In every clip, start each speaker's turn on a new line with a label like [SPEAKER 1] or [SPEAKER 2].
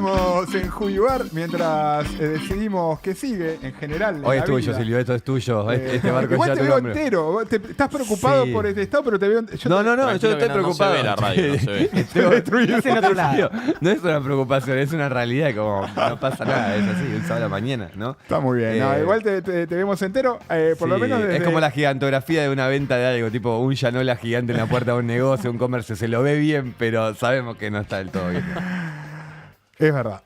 [SPEAKER 1] podemos enjugar mientras decidimos qué sigue en general.
[SPEAKER 2] Hoy es tuyo, Silvio, esto es tuyo. Este barco
[SPEAKER 1] igual
[SPEAKER 2] ya
[SPEAKER 1] te
[SPEAKER 2] tu
[SPEAKER 1] veo
[SPEAKER 2] nombre.
[SPEAKER 1] entero. Estás preocupado por este estado, pero te veo.
[SPEAKER 2] No, yo
[SPEAKER 3] Tranquilo
[SPEAKER 2] estoy
[SPEAKER 3] que
[SPEAKER 2] preocupado.
[SPEAKER 3] No se ve la radio, no se ve.
[SPEAKER 2] Estoy destruido.
[SPEAKER 4] Estás en otro lado.
[SPEAKER 2] No es una preocupación, es una realidad. Como no pasa nada, es así, un sábado a la mañana, ¿no?
[SPEAKER 1] Está muy bien. No, igual te vemos entero. Por lo
[SPEAKER 2] Sí,
[SPEAKER 1] menos desde...
[SPEAKER 2] es como la gigantografía de una venta de algo, tipo un Yanola gigante en la puerta de un negocio, un comercio. Se lo ve bien, pero sabemos que no está del todo bien.
[SPEAKER 1] Es verdad.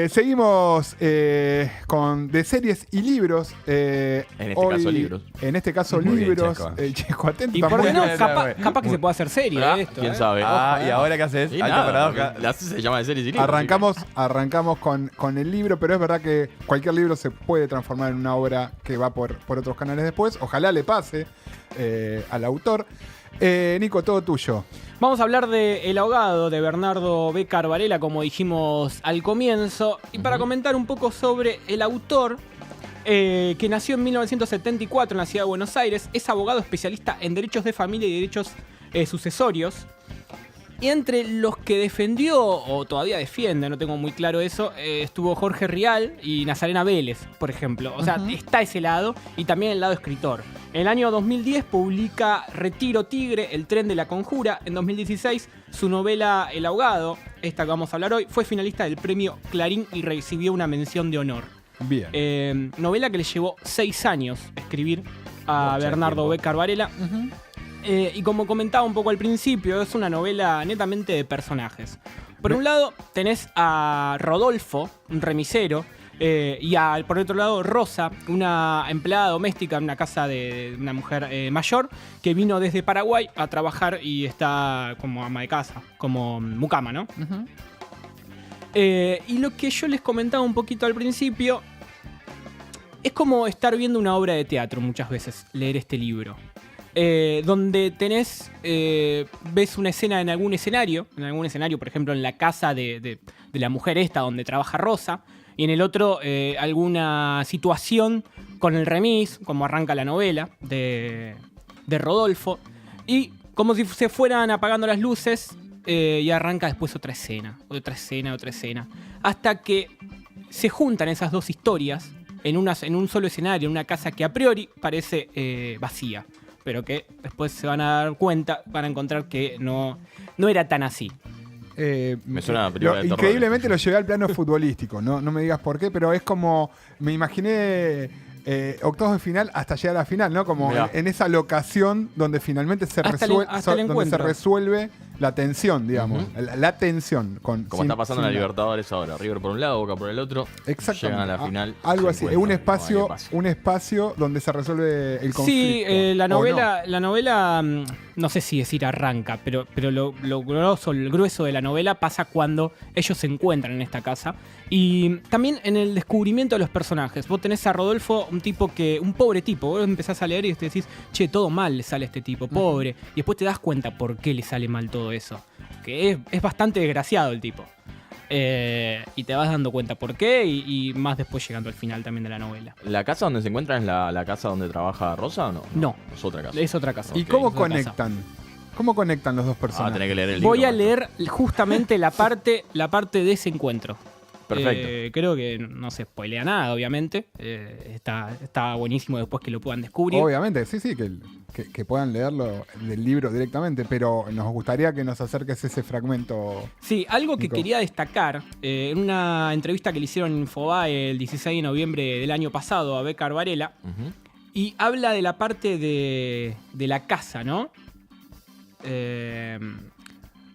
[SPEAKER 1] Seguimos con de series y libros.
[SPEAKER 3] En este caso, libros.
[SPEAKER 1] En este caso,
[SPEAKER 2] Muy bien,
[SPEAKER 1] libros.
[SPEAKER 2] Checo.
[SPEAKER 1] Checo, atento.
[SPEAKER 4] Y por
[SPEAKER 1] aparte-
[SPEAKER 4] qué no,
[SPEAKER 2] Muy
[SPEAKER 4] capaz que se puede hacer serie de esto.
[SPEAKER 3] ¿Quién sabe?
[SPEAKER 2] ¿Y ahora qué haces?
[SPEAKER 3] Y
[SPEAKER 2] Alta
[SPEAKER 3] nada,
[SPEAKER 2] paradoja.
[SPEAKER 3] porque la se llama de series y libros.
[SPEAKER 1] Arrancamos con el libro, pero es verdad que cualquier libro se puede transformar en una obra que va por otros canales después. Ojalá le pase al autor. Nico, todo tuyo.
[SPEAKER 4] Vamos a hablar de El ahogado de Bernardo Bécquer Varela, como dijimos al comienzo. Y para comentar un poco sobre el autor, que nació en 1974 en la ciudad de Buenos Aires, es abogado especialista en derechos de familia y derechos sucesorios. Y entre los que defendió, o todavía defiende, no tengo muy claro eso, estuvo Jorge Rial y Nazarena Vélez, por ejemplo. O sea, está ese lado y también el lado escritor. En el año 2010 publica Retiro Tigre, El tren de la conjura. En 2016 su novela El ahogado, esta que vamos a hablar hoy, fue finalista del premio Clarín y recibió una mención de honor.
[SPEAKER 1] Bien.
[SPEAKER 4] Novela que le llevó 6 años escribir a
[SPEAKER 3] Mucho
[SPEAKER 4] Bernardo
[SPEAKER 3] tiempo.
[SPEAKER 4] Bécquer Varela. Y como comentaba un poco al principio, es una novela netamente de personajes. Por un lado tenés a Rodolfo, un remisero, y por otro lado Rosa, una empleada doméstica en una casa de una mujer mayor que vino desde Paraguay a trabajar y está como ama de casa, como mucama, ¿no? Y lo que yo les comentaba un poquito al principio es como estar viendo una obra de teatro muchas veces, leer este libro. Donde ves una escena en algún escenario, por ejemplo en la casa de la mujer esta donde trabaja Rosa, y en el otro alguna situación con el remis, como arranca la novela de Rodolfo, y como si se fueran apagando las luces, y arranca después otra escena, hasta que se juntan esas dos historias en un solo escenario, en una casa que a priori parece vacía, pero que después se van a dar cuenta, van a encontrar que no era tan así.
[SPEAKER 3] Me suena a película de terror.
[SPEAKER 1] Increíblemente lo llevé al plano futbolístico, no me digas por qué, pero es como, me imaginé octavos de final hasta llegar a la final, ¿no? Como
[SPEAKER 3] Mirá.
[SPEAKER 1] en esa locación donde finalmente se,
[SPEAKER 4] Hasta el
[SPEAKER 1] donde se
[SPEAKER 4] encuentro.
[SPEAKER 1] resuelve la tensión, digamos, la tensión.
[SPEAKER 3] Como está pasando en la Libertadores ahora. River por un lado, Boca por el otro.
[SPEAKER 1] Exactamente.
[SPEAKER 3] Llegan a la final.
[SPEAKER 1] Algo
[SPEAKER 3] se
[SPEAKER 1] así,
[SPEAKER 3] encuentran,
[SPEAKER 1] un espacio donde se resuelve el conflicto.
[SPEAKER 4] Sí, la
[SPEAKER 1] ¿o
[SPEAKER 4] novela, no sé si decir arranca, pero lo grueso de la novela pasa cuando ellos se encuentran en esta casa. Y también en el descubrimiento de los personajes. Vos tenés a Rodolfo, un pobre tipo. Vos empezás a leer y te decís, che, todo mal le sale a este tipo, pobre. Y después te das cuenta por qué le sale mal todo eso. Que es bastante desgraciado el tipo. Y te vas dando cuenta por qué y más después llegando al final también de la novela.
[SPEAKER 3] ¿La casa donde se encuentran es la casa donde trabaja Rosa o no?
[SPEAKER 4] No.
[SPEAKER 3] Es otra casa.
[SPEAKER 4] Es otra casa.
[SPEAKER 1] ¿Y
[SPEAKER 3] Ok,
[SPEAKER 1] cómo
[SPEAKER 4] es otra casa.
[SPEAKER 1] conectan? ¿Cómo conectan los dos personajes?
[SPEAKER 3] Tenés que leer el libro.
[SPEAKER 4] Voy a
[SPEAKER 3] maestro.
[SPEAKER 4] leer justamente la parte de ese encuentro.
[SPEAKER 3] Perfecto.
[SPEAKER 4] Creo que no se spoilea nada, obviamente. Está buenísimo después que lo puedan descubrir.
[SPEAKER 1] Obviamente, sí, que puedan leerlo del libro directamente, pero nos gustaría que nos acerques ese fragmento.
[SPEAKER 4] Sí, algo que
[SPEAKER 1] Nico.
[SPEAKER 4] quería destacar, en una entrevista que le hicieron en Infobae el 16 de noviembre del año pasado a Bécquer Varela,
[SPEAKER 3] Ujú.
[SPEAKER 4] y habla de la parte de la casa, ¿no?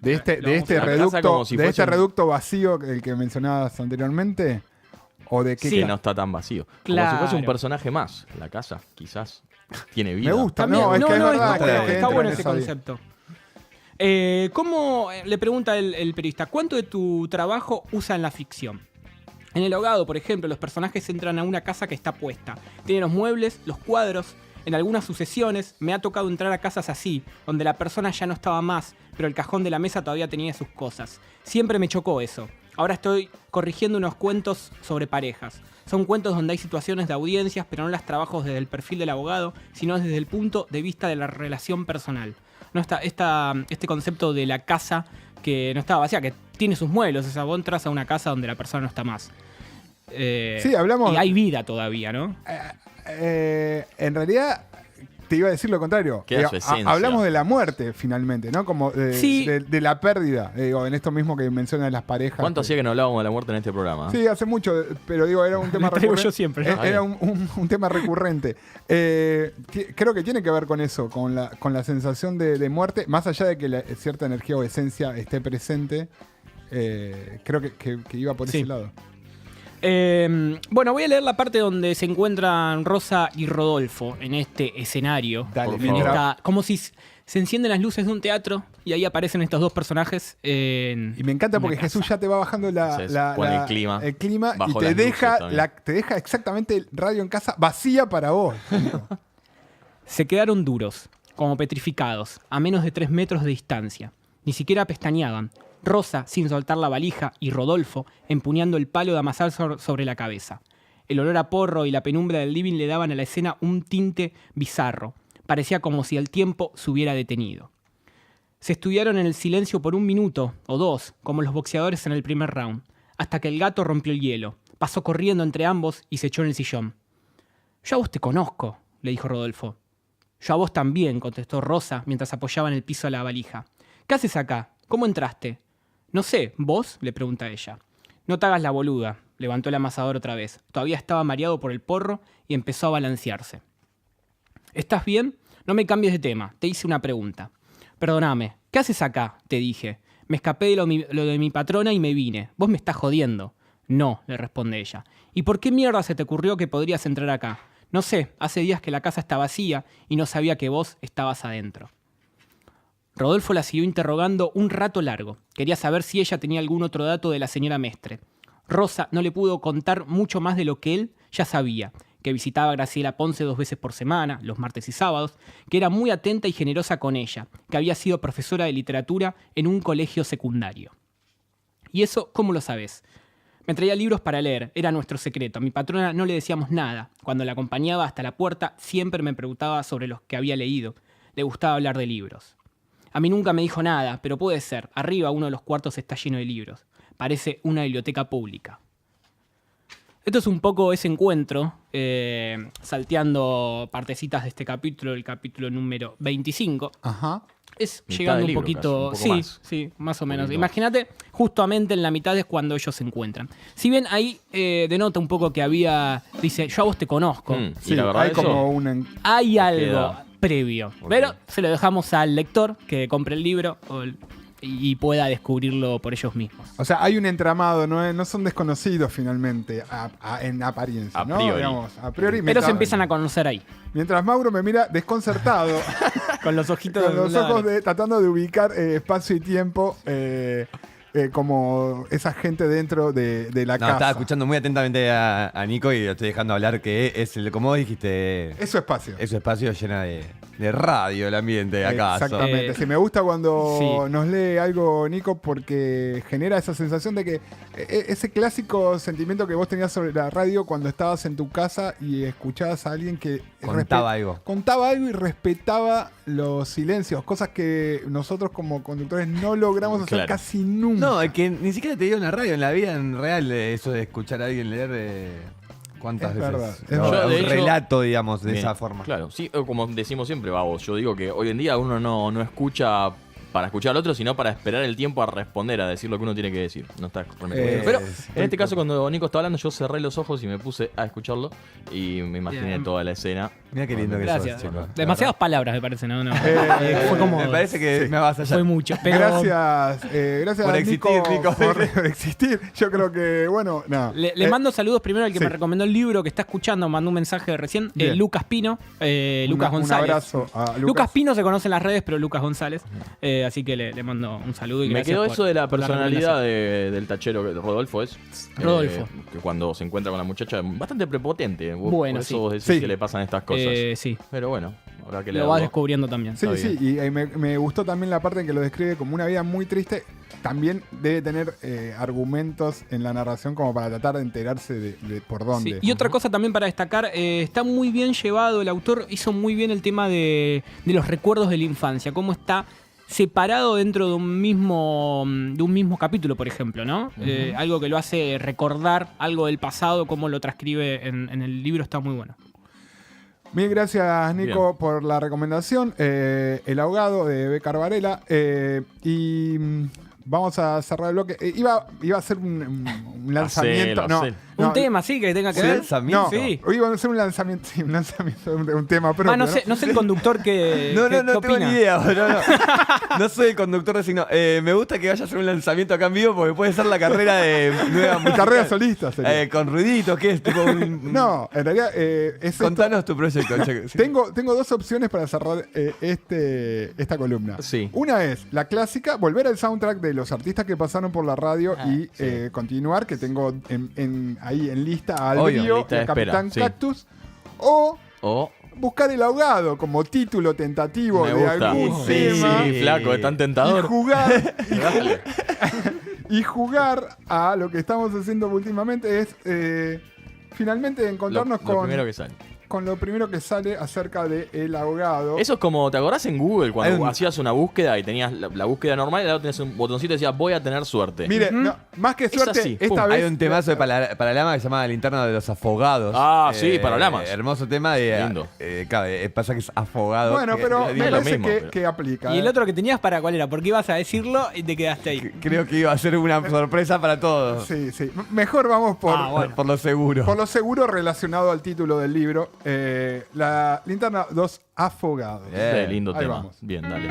[SPEAKER 1] De este
[SPEAKER 4] Lo vamos a
[SPEAKER 3] la casa como si fuese un-
[SPEAKER 1] reducto vacío, el que mencionabas anteriormente, o de qué
[SPEAKER 4] Sí.
[SPEAKER 3] Que no está tan vacío. Como
[SPEAKER 4] Claro.
[SPEAKER 3] si fuese un personaje más. La casa, quizás. Tiene vida.
[SPEAKER 1] Me gusta,
[SPEAKER 4] También,
[SPEAKER 1] no, es que es verdad
[SPEAKER 4] está
[SPEAKER 1] que-
[SPEAKER 4] bueno,
[SPEAKER 1] que
[SPEAKER 4] está
[SPEAKER 1] entra
[SPEAKER 4] bueno
[SPEAKER 1] en
[SPEAKER 4] ese
[SPEAKER 1] esa-
[SPEAKER 4] concepto. ¿Cómo, le pregunta el periodista, cuánto de tu trabajo usan la ficción? En El ahogado, por ejemplo, los personajes entran a una casa que está puesta. Tiene los muebles, los cuadros. En algunas sucesiones me ha tocado entrar a casas así, donde la persona ya no estaba más, pero el cajón de la mesa todavía tenía sus cosas. Siempre me chocó eso. Ahora estoy corrigiendo unos cuentos sobre parejas. Son cuentos donde hay situaciones de audiencias, pero no las trabajo desde el perfil del abogado, sino desde el punto de vista de la relación personal. No está este concepto de la casa que no estaba vacía, que tiene sus muelos. O sea, vos entras a una casa donde la persona no está más.
[SPEAKER 1] Sí, hablamos.
[SPEAKER 4] Y hay vida todavía, ¿no?
[SPEAKER 1] En realidad, te iba a decir lo contrario.
[SPEAKER 3] Queda su esencia.
[SPEAKER 1] Hablamos de la muerte, finalmente, ¿no? Como
[SPEAKER 4] Sí.
[SPEAKER 1] de la pérdida. Digo, en esto mismo que mencionan las parejas.
[SPEAKER 3] ¿Cuánto hacía que no hablábamos de la muerte en este programa?
[SPEAKER 1] Sí, hace mucho, pero digo, era un tema
[SPEAKER 4] Lo traigo
[SPEAKER 1] recurrente.
[SPEAKER 4] yo siempre.
[SPEAKER 1] Era un tema recurrente. Creo que tiene que ver con eso, con la sensación de muerte, más allá de que cierta energía o esencia esté presente. Creo que iba por
[SPEAKER 4] Sí.
[SPEAKER 1] ese lado.
[SPEAKER 4] Bueno, voy a leer la parte donde se encuentran Rosa y Rodolfo en este escenario.
[SPEAKER 1] Dale,
[SPEAKER 3] Por
[SPEAKER 4] En
[SPEAKER 3] favor.
[SPEAKER 4] como si se encienden las luces de un teatro y ahí aparecen estos dos personajes.
[SPEAKER 1] Y me encanta porque Jesús ya te va bajando
[SPEAKER 3] Pone el clima.
[SPEAKER 1] el clima y
[SPEAKER 3] Bajo
[SPEAKER 1] te
[SPEAKER 3] las
[SPEAKER 1] deja,
[SPEAKER 3] luces también.
[SPEAKER 1] te deja exactamente el radio en casa vacía para vos.
[SPEAKER 4] Se quedaron duros, como petrificados, a menos de 3 metros de distancia. Ni siquiera pestañeaban. Rosa, sin soltar la valija, y Rodolfo, empuñando el palo de amasar sobre la cabeza. El olor a porro y la penumbra del living le daban a la escena un tinte bizarro. Parecía como si el tiempo se hubiera detenido. Se estudiaron en el silencio por 1 minuto o 2, como los boxeadores en el primer round, hasta que el gato rompió el hielo. Pasó corriendo entre ambos y se echó en el sillón. «Yo a vos te conozco», le dijo Rodolfo. «Yo a vos también», contestó Rosa mientras apoyaba en el piso la valija. «¿Qué haces acá? ¿Cómo entraste?» «No sé, ¿vos?», le pregunta ella. «No te hagas la boluda», levantó el amasador otra vez. Todavía estaba mareado por el porro y empezó a balancearse. «¿Estás bien? No me cambies de tema. Te hice una pregunta». «Perdóname. ¿Qué haces acá?», te dije. «Me escapé de lo de mi patrona y me vine. Vos me estás jodiendo». «No», le responde ella. «¿Y por qué mierda se te ocurrió que podrías entrar acá?» «No sé. Hace días que la casa está vacía y no sabía que vos estabas adentro». Rodolfo la siguió interrogando un rato largo. Quería saber si ella tenía algún otro dato de la señora Mestre. Rosa no le pudo contar mucho más de lo que él ya sabía, que visitaba a Graciela Ponce 2 veces por semana, los martes y sábados, que era muy atenta y generosa con ella, que había sido profesora de literatura en un colegio secundario. ¿Y eso cómo lo sabes? Me traía libros para leer, era nuestro secreto. A mi patrona no le decíamos nada. Cuando la acompañaba hasta la puerta, siempre me preguntaba sobre los que había leído. Le gustaba hablar de libros. A mí nunca me dijo nada, pero puede ser. Arriba uno de los cuartos está lleno de libros. Parece una biblioteca pública. Esto es un poco ese encuentro, salteando partecitas de este capítulo, el capítulo número 25.
[SPEAKER 1] Ajá.
[SPEAKER 4] Es
[SPEAKER 3] Mitad
[SPEAKER 4] llegando
[SPEAKER 3] del
[SPEAKER 4] un
[SPEAKER 3] libro
[SPEAKER 4] poquito...
[SPEAKER 3] casi, un poco más.
[SPEAKER 4] Sí, más o menos.
[SPEAKER 3] poquito
[SPEAKER 4] Imagínate, justamente en la mitad es cuando ellos se encuentran. Si bien ahí denota un poco que había... Dice, yo a vos te conozco.
[SPEAKER 1] Sí,
[SPEAKER 3] y la verdad
[SPEAKER 1] hay
[SPEAKER 3] eso,
[SPEAKER 1] como un...
[SPEAKER 4] Hay algo
[SPEAKER 3] queda-
[SPEAKER 4] previo.
[SPEAKER 3] Ok.
[SPEAKER 4] Pero se lo dejamos al lector que compre el libro y pueda descubrirlo por ellos mismos.
[SPEAKER 1] O sea, hay un entramado, no son desconocidos finalmente, en apariencia,
[SPEAKER 3] A
[SPEAKER 1] ¿no?
[SPEAKER 3] priori.
[SPEAKER 1] Digamos, a priori.
[SPEAKER 4] Pero
[SPEAKER 1] mientras-
[SPEAKER 4] se empiezan a conocer ahí.
[SPEAKER 1] Mientras Mauro me mira desconcertado,
[SPEAKER 4] Con los ojitos
[SPEAKER 1] con los
[SPEAKER 4] claro.
[SPEAKER 1] ojos tratando de ubicar espacio y tiempo, como esa gente dentro de la
[SPEAKER 2] No,
[SPEAKER 1] casa.
[SPEAKER 2] estaba escuchando muy atentamente a Nico y lo estoy dejando hablar, que es el, como vos dijiste,
[SPEAKER 1] Es su espacio.
[SPEAKER 2] es su espacio llena de radio el ambiente de acá.
[SPEAKER 1] Exactamente. Sí, me gusta cuando
[SPEAKER 4] Sí.
[SPEAKER 1] nos lee algo Nico porque genera esa sensación de que ese clásico sentimiento que vos tenías sobre la radio cuando estabas en tu casa y escuchabas a alguien que
[SPEAKER 2] Contaba algo.
[SPEAKER 1] contaba algo y respetaba los silencios, cosas que nosotros como conductores no logramos hacer
[SPEAKER 3] Claro.
[SPEAKER 1] casi nunca.
[SPEAKER 2] No, es que ni siquiera te digo en la radio, en la vida en real, eso de escuchar a alguien leer, ¿cuántas
[SPEAKER 1] Es
[SPEAKER 2] veces?
[SPEAKER 1] verdad, es
[SPEAKER 2] No,
[SPEAKER 1] verdad.
[SPEAKER 3] Yo, de
[SPEAKER 2] un
[SPEAKER 3] hecho-
[SPEAKER 2] relato, digamos, de
[SPEAKER 3] Bien,
[SPEAKER 2] esa forma.
[SPEAKER 3] Claro, sí, como decimos siempre, vamos, yo digo que hoy en día uno no escucha para escuchar al otro, sino para esperar el tiempo a responder, a decir lo que uno tiene que decir. No está realmente Pero en este caso, cuando Nico estaba hablando, yo cerré los ojos y me puse a escucharlo y me imaginé
[SPEAKER 4] Bien.
[SPEAKER 3] toda la escena.
[SPEAKER 2] Mira qué lindo que
[SPEAKER 4] Gracias.
[SPEAKER 2] sos, chico.
[SPEAKER 4] Demasiadas palabras, me parece, ¿no? Fue como...
[SPEAKER 2] Me parece que me vas a
[SPEAKER 4] Fue mucho. Pero
[SPEAKER 1] Gracias, gracias
[SPEAKER 2] Por existir, Nico.
[SPEAKER 1] por existir. Yo creo que, bueno, no.
[SPEAKER 4] le mando saludos primero al que
[SPEAKER 1] sí.
[SPEAKER 4] me recomendó el libro, que está escuchando, mandó un mensaje recién.
[SPEAKER 1] Bien.
[SPEAKER 4] Lucas Pino. Lucas González.
[SPEAKER 1] Un abrazo a
[SPEAKER 4] Lucas Pino se conoce en las redes, pero Lucas González. Así que le mando un saludo y
[SPEAKER 3] Me
[SPEAKER 4] gracias
[SPEAKER 3] quedó
[SPEAKER 4] por-
[SPEAKER 3] eso de la
[SPEAKER 4] por
[SPEAKER 3] personalidad
[SPEAKER 4] recomendación.
[SPEAKER 3] del tachero, que Rodolfo es.
[SPEAKER 4] Rodolfo.
[SPEAKER 3] Que cuando se encuentra con la muchacha, bastante prepotente.
[SPEAKER 4] Bueno,
[SPEAKER 3] por eso
[SPEAKER 4] sí.
[SPEAKER 3] vos decís
[SPEAKER 1] Sí.
[SPEAKER 3] que le pasan estas cosas.
[SPEAKER 4] Sí,
[SPEAKER 3] Pero bueno, habrá que
[SPEAKER 4] lo va
[SPEAKER 3] leerlo.
[SPEAKER 4] descubriendo también.
[SPEAKER 1] Sí,
[SPEAKER 3] Está
[SPEAKER 1] sí, y me gustó también la parte en que lo describe como una vida muy triste. También debe tener argumentos en la narración como para tratar de enterarse de por dónde.
[SPEAKER 4] Sí, y otra cosa también para destacar, está muy bien llevado, el autor hizo muy bien el tema de los recuerdos de la infancia, cómo está separado dentro de un mismo capítulo, por ejemplo, ¿no? Algo que lo hace recordar algo del pasado, cómo lo transcribe en el libro, está muy bueno.
[SPEAKER 1] Mil gracias, Nico,
[SPEAKER 3] Bien.
[SPEAKER 1] por la recomendación. El ahogado de Becar Varela. Vamos a cerrar el bloque. Iba a hacer un lanzamiento.
[SPEAKER 3] Hacelo,
[SPEAKER 1] No,
[SPEAKER 3] hacelo.
[SPEAKER 1] no,
[SPEAKER 4] Un tema, sí, que tenga que
[SPEAKER 2] ¿Sí?
[SPEAKER 4] ver.
[SPEAKER 2] ¿Lanzamiento?
[SPEAKER 1] No,
[SPEAKER 4] Sí.
[SPEAKER 1] iba a hacer un lanzamiento, sí, un lanzamiento de un tema propio.
[SPEAKER 4] No sé el conductor que.
[SPEAKER 2] No
[SPEAKER 4] que
[SPEAKER 2] tengo
[SPEAKER 4] opina.
[SPEAKER 2] ni idea. No soy el conductor designado. Me gusta que vaya a hacer un lanzamiento acá en vivo porque puede ser la carrera de nueva
[SPEAKER 1] Mi
[SPEAKER 2] musical.
[SPEAKER 1] carrera solista sería.
[SPEAKER 2] Con ruiditos, ¿qué es? Tipo un...
[SPEAKER 1] No, en realidad es esto.
[SPEAKER 2] Contanos tu proyecto, Che. Sí.
[SPEAKER 1] Tengo dos opciones para cerrar esta columna.
[SPEAKER 3] Sí.
[SPEAKER 1] Una es la clásica, volver al soundtrack de los artistas que pasaron por la radio y continuar, que tengo ahí en lista a
[SPEAKER 2] Obvio,
[SPEAKER 1] Albrío,
[SPEAKER 3] lista de
[SPEAKER 1] el Capitán
[SPEAKER 3] espera, sí.
[SPEAKER 1] Cactus, o
[SPEAKER 3] O
[SPEAKER 1] buscar el ahogado como título tentativo
[SPEAKER 3] me
[SPEAKER 1] de
[SPEAKER 3] gusta.
[SPEAKER 1] algún
[SPEAKER 3] Sí,
[SPEAKER 1] tema
[SPEAKER 3] sí, flaco, es tan
[SPEAKER 1] y
[SPEAKER 3] tentador.
[SPEAKER 1] jugar
[SPEAKER 3] Dale.
[SPEAKER 1] y jugar a lo que estamos haciendo últimamente es finalmente encontrarnos
[SPEAKER 3] Lo primero que sale.
[SPEAKER 1] con lo primero que sale acerca de el ahogado.
[SPEAKER 3] Eso es como, ¿te acordás en Google cuando
[SPEAKER 2] Hay un-
[SPEAKER 3] hacías una búsqueda y tenías la búsqueda normal y al lado tenías un botoncito y decías voy a tener suerte?
[SPEAKER 1] Mire, no, más que
[SPEAKER 3] Es
[SPEAKER 1] suerte,
[SPEAKER 3] así,
[SPEAKER 1] esta
[SPEAKER 3] pum.
[SPEAKER 1] vez
[SPEAKER 2] Hay un temazo de Paralama que se llama Linterna de los Afogados.
[SPEAKER 3] Ah, sí, Paralamas.
[SPEAKER 2] Hermoso tema de.
[SPEAKER 3] Lindo.
[SPEAKER 2] Claro, pasa que es afogado.
[SPEAKER 1] Bueno, pero
[SPEAKER 3] es
[SPEAKER 1] me
[SPEAKER 3] lo
[SPEAKER 1] parece
[SPEAKER 3] mismo,
[SPEAKER 1] que,
[SPEAKER 3] pero-
[SPEAKER 1] que aplica.
[SPEAKER 4] ¿Y el otro que tenías para cuál era? Porque ibas a decirlo y te quedaste ahí.
[SPEAKER 2] Creo que iba a ser una sorpresa para todos.
[SPEAKER 1] Sí, sí. Mejor vamos por,
[SPEAKER 4] bueno.
[SPEAKER 2] Por lo seguro.
[SPEAKER 1] por lo seguro relacionado al título del libro. La linterna 2 afogados.
[SPEAKER 2] Bien.
[SPEAKER 3] Qué lindo
[SPEAKER 1] Ahí
[SPEAKER 3] tema.
[SPEAKER 1] vamos.
[SPEAKER 3] Bien, dale.